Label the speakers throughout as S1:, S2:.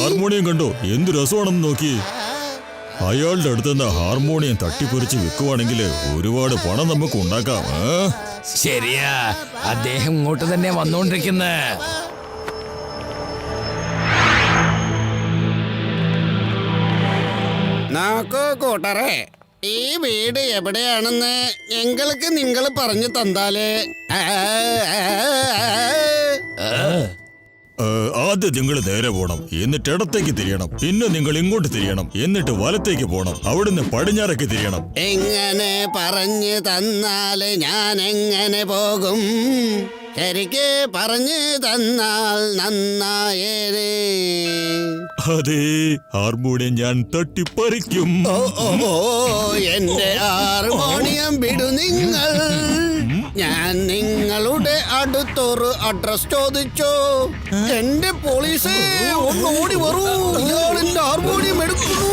S1: Harmonium കണ്ടോ? എന്ത് രസമാണെന്ന് നോക്കി. അയാളുടെ അടുത്തുനിന്ന് ഹാർമോണിയം തട്ടിപ്പറിച്ച് വെക്കുവാണെങ്കിൽ ഒരുപാട് പണം നമുക്ക് ഉണ്ടാക്കാം.
S2: ശരിയാ, അദ്ദേഹം ഇങ്ങോട്ട് തന്നെ വന്നോണ്ടിരിക്കുന്ന.
S3: നോക്കൂ കൂട്ടരെ, ഈ വീട് എവിടെയാണെന്ന് ഞങ്ങൾക്ക് നിങ്ങൾ പറഞ്ഞു തന്നാലേ.
S1: ആദ്യം നിങ്ങൾ നേരെ പോണം, എന്നിട്ട് ഇടത്തേക്ക് തിരിയണം, പിന്നെ നിങ്ങൾ ഇങ്ങോട്ട് തിരിയണം, എന്നിട്ട് വലത്തേക്ക് പോണം, അവിടുന്ന് പടിഞ്ഞാറേക്ക് തിരിയണം.
S3: എങ്ങനെ പറഞ്ഞു തന്നാല് ഞാൻ എങ്ങനെ പോകും? ശരിക്ക് പറഞ്ഞു തന്നാൽ നന്നായേനെ.
S1: അതെ, ഹാർമോണിയം ഞാൻ തട്ടിപ്പറിക്കും.
S3: എന്റെ ഹാർമോണിയം വിടു നിങ്ങൾ. ഞാൻ നിങ്ങളുടെ അടുത്തൊരു അഡ്രസ് ചോദിച്ചോ. എന്റെ പോലീസ് ഒന്ന് ഓടി വരൂ, ഇയാൾ എന്റെ ഹാർമോണിയം എടുക്കുന്നു.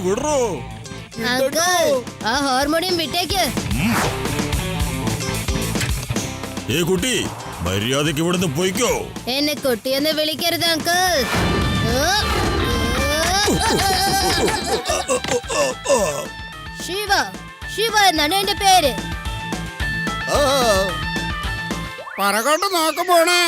S1: വിടറോ?
S4: ആ ഹാർമോണിയം വിട്ടേക്ക്.
S1: ഏ കുട്ടി, മര്യാദക്ക് ഇവിടുന്ന് പോയിക്കോ.
S4: എന്നെ കുട്ടിയെന്ന് വിളിക്കരുത് അങ്കിൾ. ശിവ, ശിവ എന്നാണ് എന്റെ പേര്.
S3: പറകോട്ട് നോക്ക് പോണേ.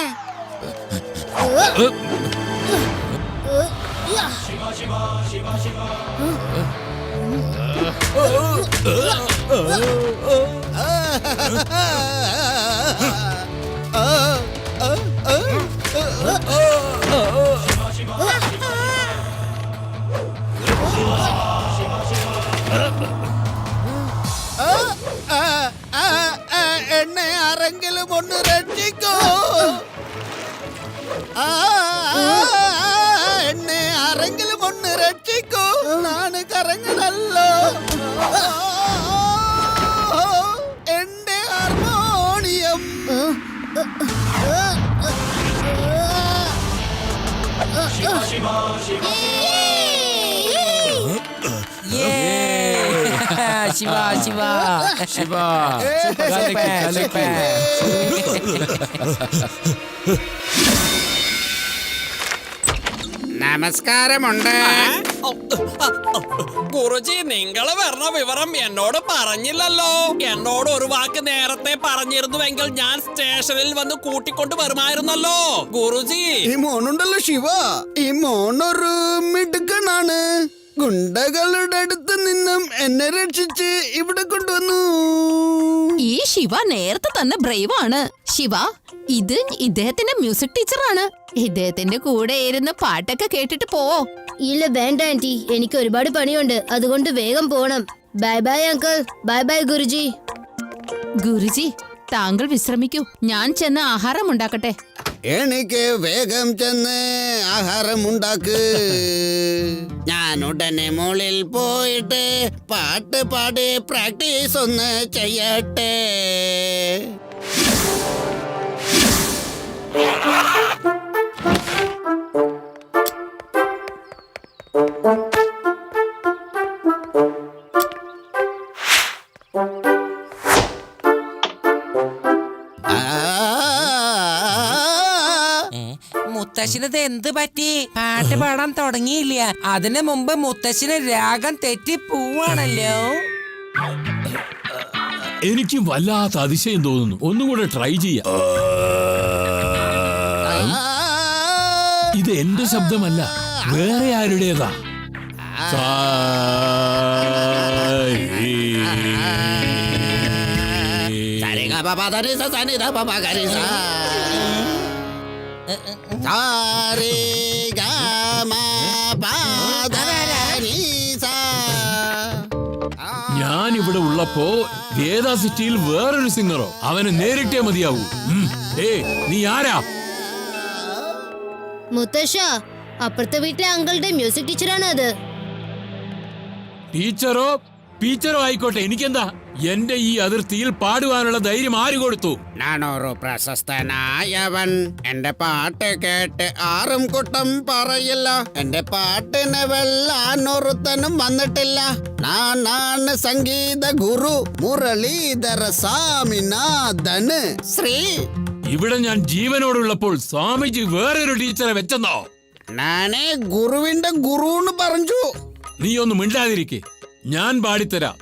S3: എന്നെ ആരെങ്കിലും ഒന്ന് രക്ഷിക്കോ. എന്നെ ആരെങ്കിലും ഒന്ന് രക്ഷിക്കോ. നാണ് കറങ്ങണല്ലോ. എന്റെ ഹാർമോണിയം.
S2: ശിവ ശിവ ശിവ.
S3: നമസ്കാരമുണ്ട്.
S5: ഗുരുജി, നിങ്ങള് വരണ വിവരം എന്നോട് പറഞ്ഞില്ലല്ലോ. എന്നോട് ഒരു വാക്ക് നേരത്തെ പറഞ്ഞിരുന്നുവെങ്കിൽ ഞാൻ സ്റ്റേഷനിൽ വന്ന് കൂട്ടിക്കൊണ്ട് വരുമായിരുന്നല്ലോ. ഗുരുജി,
S3: ഈ മോനുണ്ടല്ലോ ശിവ, ഈ മോനൊരു മിടുക്കനാണ്. ഗുണ്ടകളുടെ അടുത്ത് നിന്നും എന്നെ രക്ഷിച്ച് ഇവിടെ കൊണ്ടുവന്നു.
S6: ഈ ശിവ നേരത്തെ തന്നെ ബ്രേവ് ആണ്. ശിവ, ഇത് ഇദ്ദേഹത്തിന്റെ മ്യൂസിക് ടീച്ചറാണ്. ഇദ്ദേഹത്തിന്റെ കൂടെ ഇരുന്ന് പാട്ടൊക്കെ കേട്ടിട്ട് പോവോ?
S4: ഇല്ല, വേണ്ട ആന്റി, എനിക്ക് ഒരുപാട് പണിയുണ്ട്, അതുകൊണ്ട് വേഗം പോണം. Bye bye uncle. Bye bye Guruji.
S6: Guruji, താങ്കൾ വിശ്രമിക്കൂ, ഞാൻ ചെന്ന് ആഹാരം ഉണ്ടാക്കട്ടെ.
S3: എനിക്ക് വേഗം ചെന്ന് ആഹാരം ഉണ്ടാക്ക്. ഞാൻ ഉടനെ മുകളിൽ പോയിട്ട് പാട്ട് പാടി പ്രാക്ടീസ് ഒന്ന് ചെയ്യട്ടെ.
S7: മുത്തശ്ശിനത് എന്ത് പറ്റി? പാട്ട് പാടാൻ തുടങ്ങിയില്ല. അതിനു മുമ്പ് മുത്തശ്ശിന് രാഗം തെറ്റി പോവാണല്ലോ.
S2: എനിക്കും വല്ലാത്ത അതിശയം തോന്നുന്നു. ഒന്നും കൂടെ ട്രൈ ചെയ്യാം. ഇത് എന്റെ ശബ്ദമല്ല, വേറെ ആരുടേതാ. ഞാൻ ഇവിടെ ഉള്ളപ്പോ വേദ സിറ്റിയിൽ വേറൊരു സിംഗറോ അവനെ നേരിട്ടേ മതിയാവൂ. നീ ആരാ?
S4: മുത്തശ്ശ, അപ്പുറത്തെ വീട്ടിലെ അങ്കിളുടെ മ്യൂസിക് ടീച്ചറാണ് അത്.
S2: ടീച്ചറോ ആയിക്കോട്ടെ, എനിക്കെന്താ? എന്റെ ഈ അതിർത്തിയിൽ പാടുവാനുള്ള ധൈര്യം ആര് കൊടുത്തു?
S3: ഞാനൊരു പ്രശസ്തനായവൻ. എന്റെ പാട്ട് കേട്ട് ആരും കുറ്റം പറയില്ല. എന്റെ പാട്ടിനെ വെല്ലാനൊരുത്തനും വന്നിട്ടില്ല. ഞാനാണ് സംഗീത ഗുരു മുരളീധര സ്വാമിനാഥന് ശ്രീ.
S2: ഇവിടെ ഞാൻ ജീവനോടുള്ളപ്പോൾ സ്വാമിജി വേറൊരു ടീച്ചറെ വെച്ചെന്നോ?
S3: ഞാനേ ഗുരുവിന്റെ ഗുരുന്ന് പറഞ്ഞു.
S2: നീ ഒന്ന് മിണ്ടാതിരിക്കെ, ഞാൻ പാടിത്തരാം.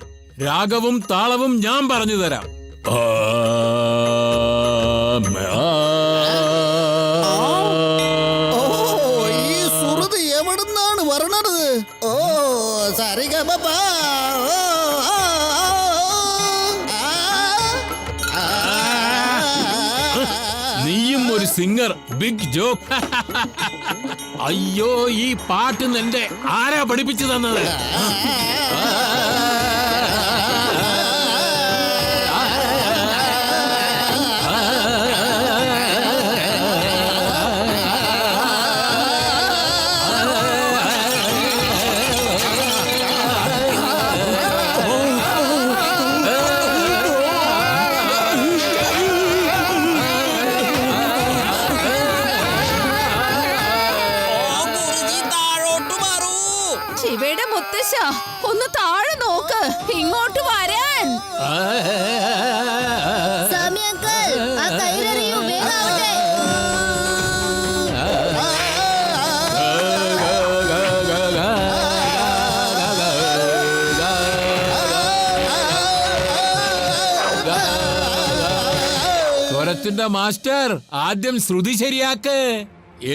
S2: രാഗവും താളവും ഞാൻ പറഞ്ഞു തരാം.
S3: ഓ, ഈ സുഹൃത് എവിടുന്നാണ് വരണത്? ഓ സരിഗമപ.
S2: നീയും ഒരു സിംഗർ, ബിഗ് ജോക്ക്. അയ്യോ, ഈ പാട്ട് നിന്റെ ആരാ പഠിപ്പിച്ചു തന്നത്?
S6: ശിവയുടെ മുത്തശ്ശ, ഒന്ന് താഴെ നോക്ക്, ഇങ്ങോട്ട് വരാൻ.
S4: സ്വാമി അങ്കിൾ, ആ കയ്യിലെറിയൂ, വേഗം ആവട്ടെ.
S2: സ്വരത്തിന്റെ മാസ്റ്റർ, ആദ്യം ശ്രുതി ശരിയാക്ക്,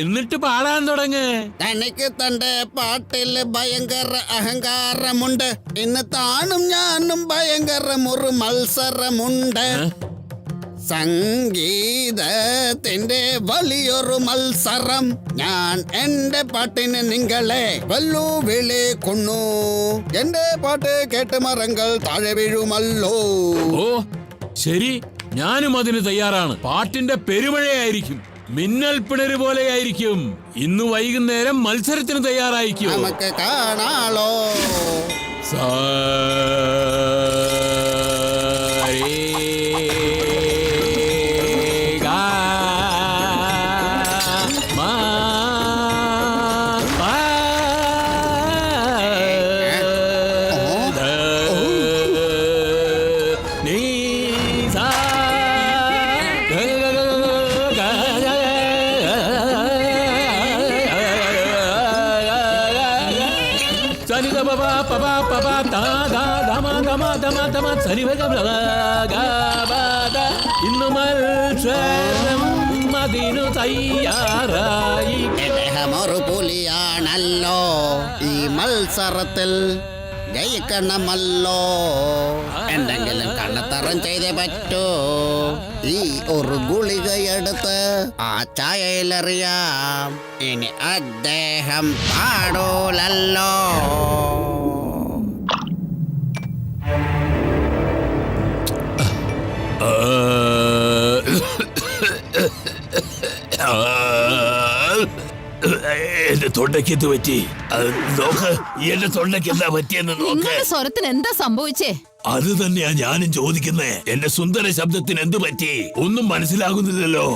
S2: എന്നിട്ട് പാടാൻ തുടങ്ങ്.
S3: തനിക്ക് തന്റെ പാട്ടിൽ ഭയങ്കര അഹങ്കാരമുണ്ട്. ഇന്ന് താനും ഞാനും ഭയങ്കര ഒരു മത്സരമുണ്ട്. സംഗീതത്തിന്റെ വലിയൊരു മത്സരം. ഞാൻ എന്റെ പാട്ടിന് നിങ്ങളെ വെല്ലുവിളിക്കുന്നു. എന്റെ പാട്ട് കേട്ട് മരങ്ങൾ താഴെ വീഴുമല്ലോ.
S2: ഓ ശരി, ഞാനും അതിന് തയ്യാറാണ്. പാട്ടിന്റെ പെരുമഴയായിരിക്കും, മിന്നൽ പിണര് പോലെയായിരിക്കും. ഇന്ന് വൈകുന്നേരം മത്സരത്തിന് തയ്യാറായിരിക്കും.
S3: നമുക്ക് കാണാളോ.
S2: ഇന്നു മത്സരം അതിനു തയ്യാറായി.
S3: ഒരു പുലിയാണല്ലോ, ഈ മത്സരത്തിൽ ജയിക്കണമല്ലോ. എന്തെങ്കിലും കള്ളത്തരം ചെയ്തേ പറ്റൂ. ഈ ഒരു ഗുളികയെടുത്ത് ആ ചായയിലെറിയാം. ഇനി അദ്ദേഹം പാടൂലല്ലോ.
S2: എന്റെ തൊണ്ടയ്ക്ക് എന്ത് പറ്റി? നോക്ക്, എന്റെ തൊണ്ടയ്ക്ക് എന്താ പറ്റിയെന്ന് നോക്ക്.
S6: നിങ്ങളുടെ സ്വരത്തിന് എന്താ സംഭവിച്ചേ?
S2: അത് തന്നെയാ ഞാനും ചോദിക്കുന്നേ. എന്റെ സുന്ദര ശബ്ദത്തിന് എന്ത് പറ്റി? ഒന്നും മനസ്സിലാകുന്നില്ലല്ലോ.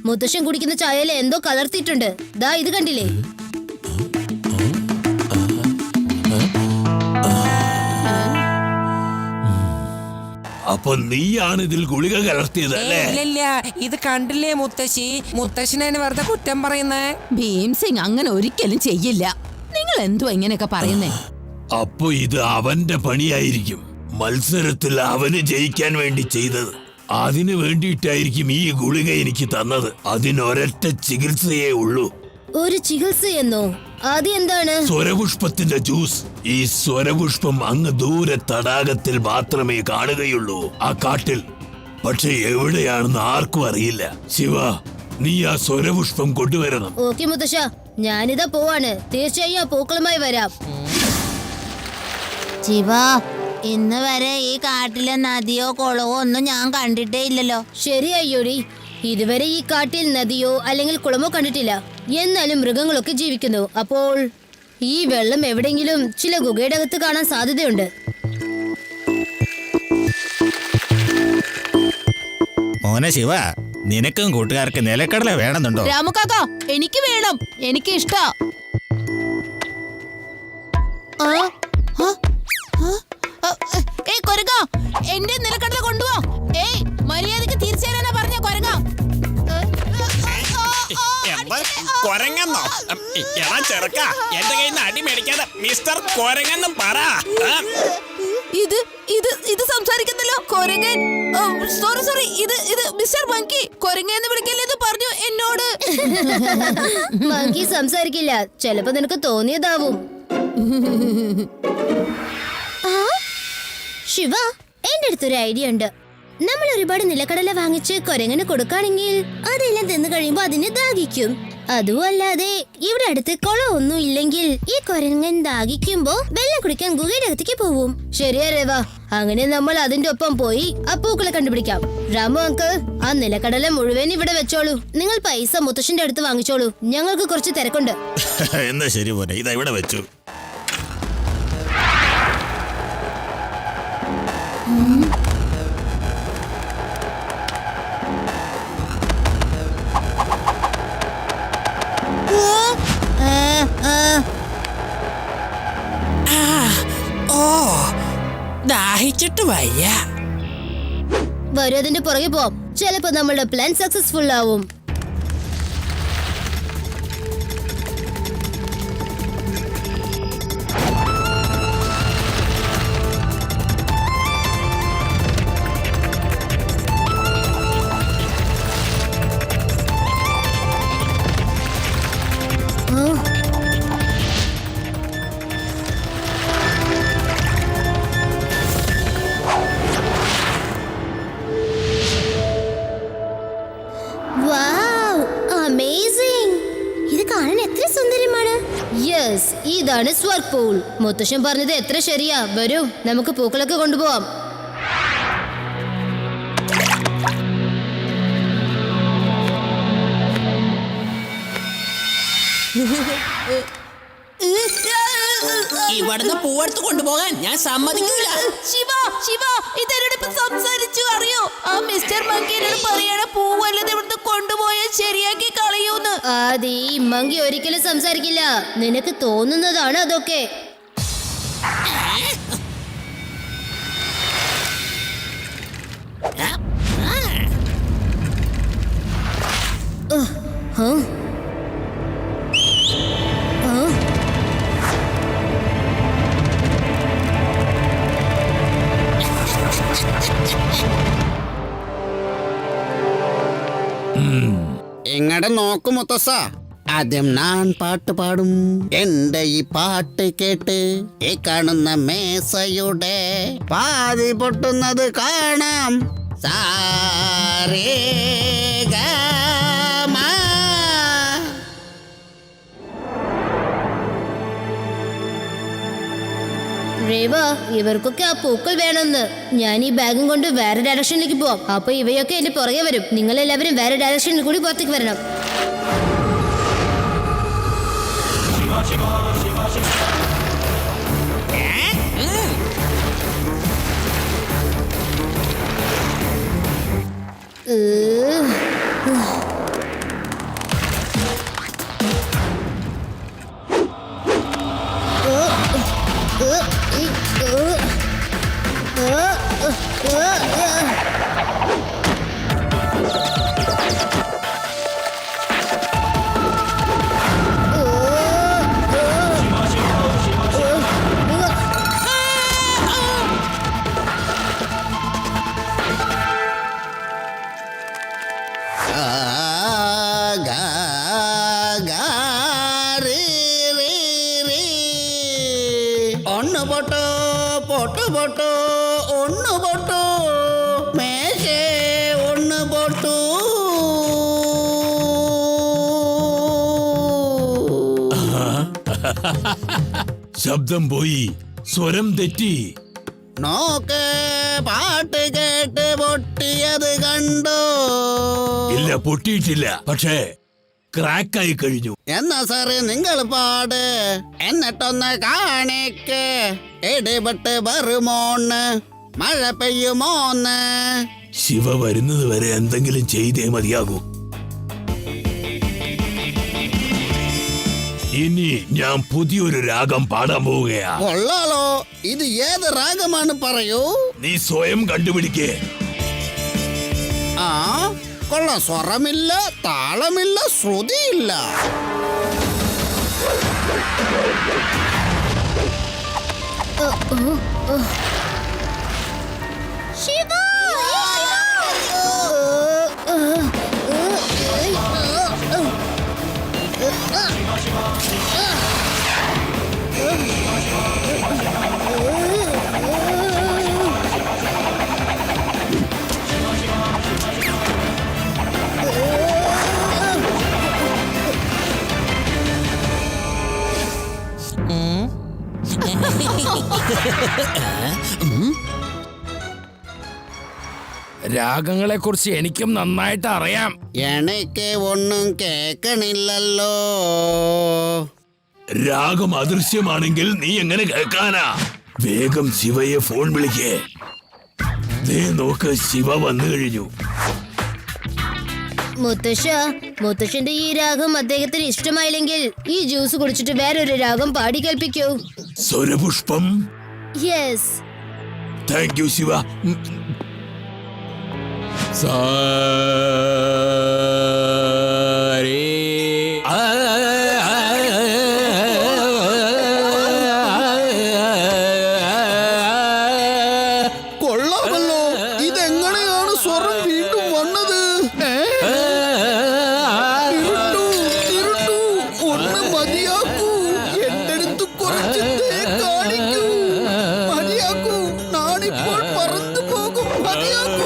S4: മുത്തശ്ശൻ കുടിക്കുന്ന ചായയിൽ എന്തോ കലർത്തിയിട്ടുണ്ട്. ദാ ഇത് കണ്ടില്ലേ?
S2: അപ്പൊ നീയാണ് ഇതിൽ ഗുളിക കലർത്തിയതല്ലേ?
S7: ഇല്ല, ഇത് കണ്ടില്ലേ മുത്തശ്ശി? മുത്തശ്ശനെ വെറുതെ കുറ്റം പറയുന്നേ.
S6: ഭീം സിംഗ് അങ്ങനെ ഒരിക്കലും ചെയ്യില്ല. നിങ്ങൾ എന്തുവാ ഇങ്ങനെയൊക്കെ പറയുന്നേ?
S2: അപ്പൊ ഇത് അവന്റെ പണിയായിരിക്കും. മത്സരത്തിൽ അവന് ജയിക്കാൻ വേണ്ടി ചെയ്തത്. അതിനു വേണ്ടിയിട്ടായിരിക്കും ഈ ഗുളിക എനിക്ക് തന്നത്. അതിനൊരൊറ്റ ചികിത്സയേ ഉള്ളൂ.
S4: ഒരു ചികിത്സയെന്നോ? അതെന്താണ്?
S2: സ്വരപുഷ്പത്തിന്റെ ജ്യൂസ്. ഈ സ്വരപുഷ്പം അങ്ങ് ദൂരെ തടാകത്തിൽ മാത്രമേ കാണുകയുള്ളൂ, ആ കാട്ടിൽ. പക്ഷെ എവിടെയാണെന്ന് ആർക്കും അറിയില്ല. ശിവ, നീ ആ സ്വരപുഷ്പം കൊണ്ടുവരണം.
S4: ഓക്കെ മുത്തശ്ശ, ഞാനിതാ പോവാണ്. തീർച്ചയായും ആ പൂക്കളുമായി വരാം.
S6: ശിവ, ഇന്ന് വരെ ഈ കാട്ടിലെ നദിയോ കുളമോ ഒന്നും ഞാൻ കണ്ടിട്ടേ ഇല്ലല്ലോ.
S4: ശരിയായോടി, ഇതുവരെ ഈ കാട്ടിൽ നദിയോ അല്ലെങ്കിൽ കുളമോ കണ്ടിട്ടില്ല. എന്നാലും മൃഗങ്ങളൊക്കെ ജീവിക്കുന്നു. അപ്പോൾ ഈ വെള്ളം എവിടെയെങ്കിലും ചില ഗുഹയുടെ അകത്ത് കാണാൻ സാധ്യതയുണ്ട്.
S8: മോനെ ശിവ, നിനക്കും കൂട്ടുകാർക്ക് നിലക്കടല വേണമെന്നുണ്ടോ?
S6: രാമുക്കാക്ക, എനിക്ക് വേണം, എനിക്ക് ഇഷ്ടാ. കൊരങ്ങ, എന്റെ നിലക്കടല കൊണ്ടുപോ. മര്യാദക്ക് തിരിച്ചു തരാനാ പറഞ്ഞ കൊരങ്ങ.
S5: കൊരങ്ങെന്നോ? എടാ ചെറുക്ക, എന്റെ കയ്യിൽ നിന്ന് അടി മേടിക്കാതെ മിസ്റ്റർ കൊരങ്ങെന്നും പറ.
S6: ഇത് ഇത് ഇത് സംസാരിക്കുന്നല്ലോ കൊരങ്ങൻ. സോറി, ഇത് മിസ്റ്റർ മങ്കി. കൊരങ്ങെന്ന് വിളിക്കല്ലെന്ന് പറഞ്ഞു എന്നോട്.
S4: മങ്കി സംസാരിക്കില്ല. ചിലപ്പോ നിനക്ക് തോന്നിയതാവും. ശിവ, എന്റെ അടുത്തൊരു ഐഡിയ ഉണ്ട്. നമ്മൾ ഒരുപാട് നിലക്കടല വാങ്ങിച്ച് കൊരങ്ങനെ കൊടുക്കുകയാണെങ്കിൽ അതെല്ലാം തിന്നു കഴിയുമ്പോ അതിന് ദാഹിക്കും. അതുമല്ലാതെ ഇവിടെ അടുത്ത് കുളമൊന്നും ഇല്ലെങ്കിൽ ഈ കൊരങ്ങൻ ദാഹിക്കുമ്പോ വെള്ളം കുടിക്കാൻ ഗുഹയുടെ അകത്തേക്ക് പോവും. ശരിയാ രേവ, അങ്ങനെ നമ്മൾ അതിന്റെ ഒപ്പം പോയി ആ പൂക്കളെ കണ്ടുപിടിക്കാം. രാമു അങ്കിൾ, ആ നിലക്കടല മുഴുവൻ ഇവിടെ വെച്ചോളൂ. നിങ്ങൾ പൈസ മുത്തശ്ശന്റെ അടുത്ത് വാങ്ങിച്ചോളൂ. ഞങ്ങൾക്ക് കുറച്ച് തിരക്കുണ്ട്.
S8: എന്നാ ശരി മോനെ, ഇതാ ഇവിടെ വെച്ചു.
S7: ദാഹിച്ചിട്ട് വയ്യ.
S4: വരും, അതിന്റെ പുറകെ പോവാം. ചിലപ്പോ നമ്മളുടെ പ്ലാൻ സക്സസ്ഫുൾ ആവും. ഇതാണ് സ്വർഗ് പൂൾ. മുത്തശ്ശൻ പറഞ്ഞത് എത്ര ശരിയാ. വരൂ, നമുക്ക് പൂക്കളൊക്കെ കൊണ്ടുപോവാം.
S7: ഇവിടുന്ന് പൂവെടുത്ത് കൊണ്ടുപോകാൻ ഞാൻ സമ്മതിക്കില്ല.
S6: ശിവ, ഇതെന്നോട് സംസാരിച്ചു അറിയോ? ആ മിസ്റ്റർ മങ്കിയോട് പറയണ പൂവല്ലത് ഇവിടുന്ന് കൊണ്ടുപോയാൽ ശരിയാക്കി കളയൂന്ന്.
S4: ആദി, മങ്കി ഒരിക്കലും സംസാരിക്കില്ല. നിനക്ക് തോന്നുന്നതാണ് അതൊക്കെ.
S3: എങ്ങടെ നോക്കും മുത്തശ്ശ, ആദ്യം ഞാൻ പാട്ട് പാടും. എന്റെ ഈ പാട്ട് കേട്ട് ഈ കാണുന്ന മേസയുടെ പാതി പൊട്ടുന്നത് കാണാം. സാരേ ഗാമാ.
S4: രേവ, ഇവർക്കൊക്കെ ആ പൂക്കൾ വേണമെന്ന്. ഞാൻ ഈ ബാഗും കൊണ്ട് വേറെ ഡയറക്ഷനിലേക്ക് പോവാം. അപ്പൊ ഇവയൊക്കെ എന്റെ പുറകെ വരും. നിങ്ങൾ എല്ലാവരും വേറെ ഡയറക്ഷനിൽ കൂടി പുറത്തേക്ക് വരണം.
S3: ഒന്ന് പൊട്ടോ പൊട്ടു പൊട്ടോ ഒന്ന് പൊട്ടോ മേശേ ഒന്ന് പൊട്ടു.
S2: ശബ്ദം പോയി, സ്വരം തെറ്റി.
S3: നോക്ക്, പാട്ട് കേട്ട് പൊട്ടിയത് കണ്ടോ?
S2: ഇല്ല, പൊട്ടിയിട്ടില്ല, പക്ഷേ ക്രാക്കായി കഴിഞ്ഞു.
S3: എന്നാ സാറേ നിങ്ങൾ പാട്, എന്നിട്ടൊന്ന് കാണിക്ക്. ഇടിപെട്ട് വരുമോന്ന്, മഴ പെയ്യുമോന്ന്.
S2: ശിവ വരുന്നത് വരെ എന്തെങ്കിലും ചെയ്തേ മതിയാകൂ. ഇനി ഞാൻ പുതിയൊരു രാഗം പാടാൻ പോവുകയാ.
S3: കൊള്ളാലോ, ഇത് ഏത് രാഗമാണ് പറയൂ.
S2: നീ സ്വയം കണ്ടുപിടിക്കേ.
S3: ആ കൊള്ളാം, സ്വരമില്ല, താളമില്ല, ശ്രുതിയില്ല.
S4: ശിവ!
S9: രാഗങ്ങളെ കുറിച്ച് എനിക്കും നന്നായിട്ട് അറിയാം.
S3: എനിക്ക് ഒന്നും കേക്കണില്ലല്ലോ.
S2: രാഗം അദൃശ്യമാണെങ്കിൽ നീ എങ്ങനെ കേൾക്കാനാ? വേഗം ശിവയെ ഫോൺ വിളിക്കേ. ദേ നോക്ക്, ശിവ വന്നു കഴിഞ്ഞു.
S4: മുത്തശ്ശന്റെ ഈ രാഗം അദ്ദേഹത്തിന് ഇഷ്ടമായില്ലെങ്കിൽ ഈ ജ്യൂസ് കുടിച്ചിട്ട് വേറൊരു രാഗം പാടി കേൾപ്പിക്കൂ.
S2: സ്വരപുഷ്പം.
S4: യെസ്.
S2: Thank you Shiva.
S3: കൊള്ളാമല്ലോ, ഇതെങ്ങനെയാണ് സ്വരം വീണ്ടും വന്നത്? ഇരുട്ടു, ഇരുട്ടു, ഒന്ന് മതിയാക്കൂ. എന്റെ അടുത്ത് കുറച്ച് തേ കാണിക്കൂ. മതിയാക്കൂ, നാണിപ്പോൾ പറന്നു പോകും. മതിയാക്കൂ.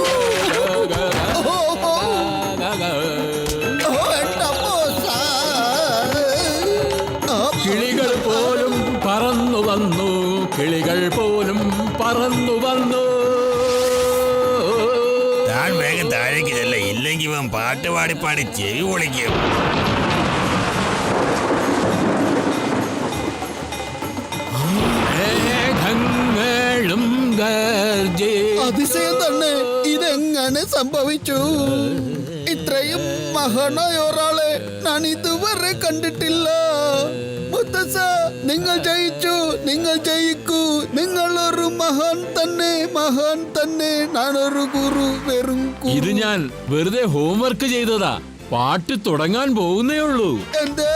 S2: കിളികൾ പോലും പറന്നു വന്നു, കിളികൾ പോലും പറന്നു വന്നു.
S8: താൻ വേഗം താഴേക്ക് ചെല്ല, ഇല്ലെങ്കിൽ ഇവൻ പാട്ട് പാടി പാടി ചെവി പൊളിക്കും.
S2: മേഘങ്ങളും ഗർജി.
S3: അതിശയം തന്നെ, ഇതെങ്ങനെ സംഭവിച്ചു? ഇത്രയും മഹാനായ ഒരാളെ ഞാൻ ഇതുവരെ കണ്ടിട്ടില്ല. മുത്തശ്ശ, നിങ്ങൾ ജയിച്ചു, നിങ്ങൾ ജയിക്കൂ. നിങ്ങൾ ഒരു മഹാൻ തന്നെ, മഹാൻ തന്നെ. ഞാനൊരു ഗുരു, വെറും ഗുരു.
S2: ഇത് ഞാൻ വെറുതെ ഹോംവർക്ക് ചെയ്തതാ. പാട്ട് തുടങ്ങാൻ പോകുന്നേ ഉള്ളൂ.
S3: എന്തേ?